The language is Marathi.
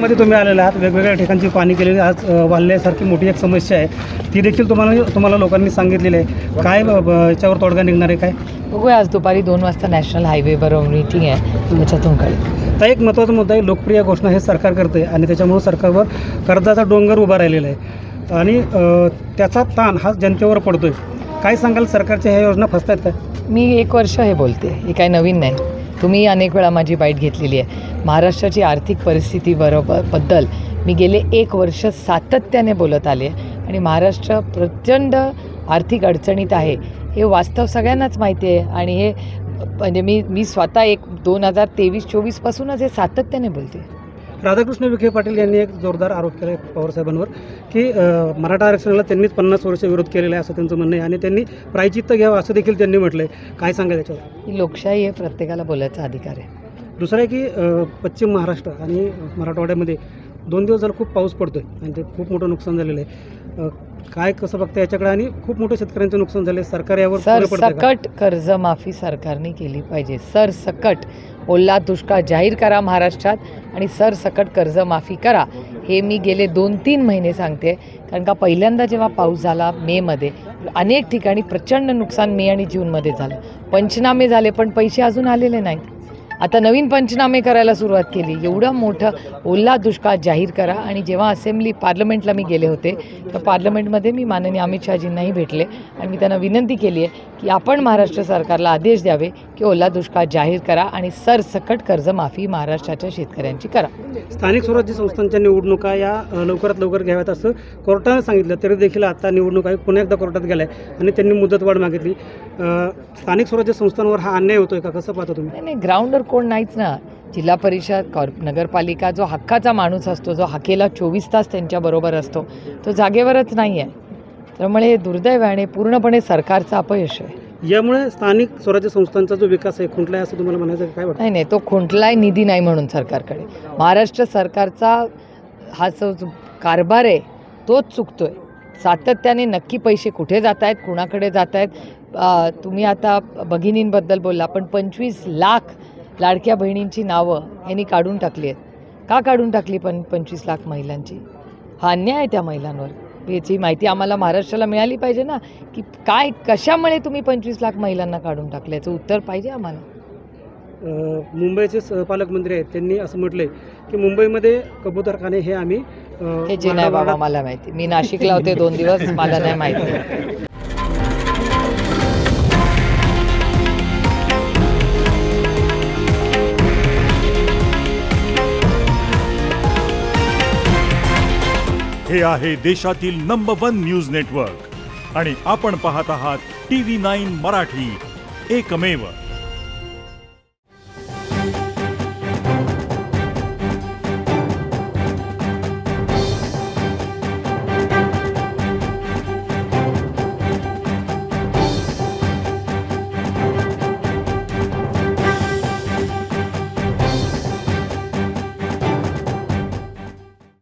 मध्ये तुम्ही आलेला आहात, वेगवेगळ्या ठिकाणची पाणी केलेली आज वाल्ल्यासारखी मोठी एक समस्या आहे, ती देखील तुम्हाला लोकांनी सांगितलेली आहे. काय याच्यावर तोडगा निघणार आहे? काय बघूया, आज दुपारी 2 वाजता नॅशनल हायवेवर मीटिंग आहे, त्याच्यातून कळेल. तर एक महत्त्वाचा मुद्दा आहे, लोकप्रिय घोषणा हे सरकार करते आणि त्याच्यामुळे सरकारवर कर्जाचा डोंगर उभा राहिलेला आहे आणि त्याचा ताण हा जनतेवर पडतोय. काय सांगाल, सरकारच्या ह्या योजना फसतायत का? मी 1 वर्ष हे बोलते, हे काही नवीन नाही. तुम्ही अनेक वेळा माझी बाईट घेतलेली आहे. महाराष्ट्राची आर्थिक परिस्थिती बद्दल मी गेले 1 वर्ष सातत्याने बोलत आले आणि महाराष्ट्र प्रचंड आर्थिक अडचणीत आहे हे वास्तव सगळ्यांनाच माहिती आहे. आणि हे म्हणजे मी स्वतः 2023-24 पासूनच हे सातत्याने बोलते. राधाकृष्ण विखे पाटील यांनी एक जोरदार आरोप केला आहे पवारसाहेबांवर की मराठा आरक्षणाला त्यांनीच 50 वर्ष विरोध केलेला आहे असं त्यांचं म्हणणं आहे आणि त्यांनी प्रायचित्त घ्यावं असं देखील त्यांनी म्हटलं आहे. काय सांगा त्याच्यावर? ही लोकशाही आहे, प्रत्येकाला बोलायचा अधिकार आहे. दुसरं आहे की पश्चिम महाराष्ट्र आणि मराठवाड्यामध्ये 2 दिवस झाला खूप पाऊस पडतो आहे आणि ते खूप मोठं नुकसान झालेलं आहे. काय कसं बघतं याच्याकडे? आणि खूप मोठं शेतकऱ्यांचं नुकसान झालं आहे. सरकार यावर सरसकट कर्जमाफी सरकारने केली पाहिजे. सरसकट ओला दुष्काळ जाहीर करा महाराष्ट्रात आणि सरसकट कर्जमाफी करा. हे मी गेले 2-3 महिने सांगते. कारण का पहिल्यांदा जेव्हा पाऊस झाला मेमध्ये, अनेक ठिकाणी प्रचंड नुकसान मे आणि जूनमध्ये झालं. पंचनामे झाले पण पैसे अजून आलेले नाहीत. आता नवीन पंचनामे करायला सुरुवात केली. एवढं मोठं ओला दुष्काळ जाहीर करा. आणि जेव्हा पार्लमेंटला मी गेले होते तर पार्लमेंटमध्ये मी माननीय अमित शहाजींनाही भेटले आणि मी त्यांना विनंती केली आहे की आपण महाराष्ट्र सरकारला आदेश द्यावे की ओला दुष्काळ जाहीर करा आणि सरसकट कर्जमाफी महाराष्ट्राच्या शेतकऱ्यांची करा. स्थानिक स्वराज्य संस्थांच्या निवडणुका या लवकरात लवकर घ्याव्यात असं कोर्टानं सांगितलं, तरी देखील आता निवडणूक आयोग पुन्हा एकदा कोर्टात गेला आहे आणि त्यांनी मुदतवाढ मागितली. स्थानिक स्वराज्य संस्थांवर हा अन्याय होतोय का? कसं पाहता तुम्ही? नाही, ग्राउंडवर कोण नाहीच ना. जिल्हा परिषद, नगरपालिका, जो हक्काचा माणूस असतो, जो हकेला 24 तास त्यांच्याबरोबर असतो, तो जागेवरच नाही आहे. त्यामुळे हे दुर्दैव आणि पूर्णपणे सरकारचं अपयश आहे. यामुळे स्थानिक स्वराज्य संस्थांचा जो विकास आहे खुंटला आहे असं तुम्हाला म्हणायचं काय वाटतं? नाही, तो खुंटलाय निधी नाही म्हणून सरकारकडे. महाराष्ट्र सरकारचा हा जो कारभार आहे तोच चुकतोय. सातत्याने नक्की पैसे कुठे जात आहेत, कुणाकडे जात आहेत. तुम्ही आता भगिनींबद्दल बोलला, पण 25 लाख लाडक्या बहिणींची नावं यांनी काढून टाकली आहेत. का काढून टाकली पण 25 लाख महिलांची? हा अन्याय आहे त्या महिलांवर. याची माहिती आम्हाला महाराष्ट्राला मिळाली पाहिजे ना, की काय कशामुळे तुम्ही 25 लाख महिलांना काढून टाकलं, याचं उत्तर पाहिजे आम्हाला. मुंबईचे पालकमंत्री आहेत, त्यांनी असं म्हटलंय की मुंबईमध्ये कबूतरखाने हे आम्ही हे जे नाही बाबा मला माहिती. मी नाशिकला होते 2 दिवस, मला नाही माहिती. हे आहे देशातील नंबर 1 न्यूज नेटवर्क आणि आपण पाहत आहात TV9 मराठी, एकमेव.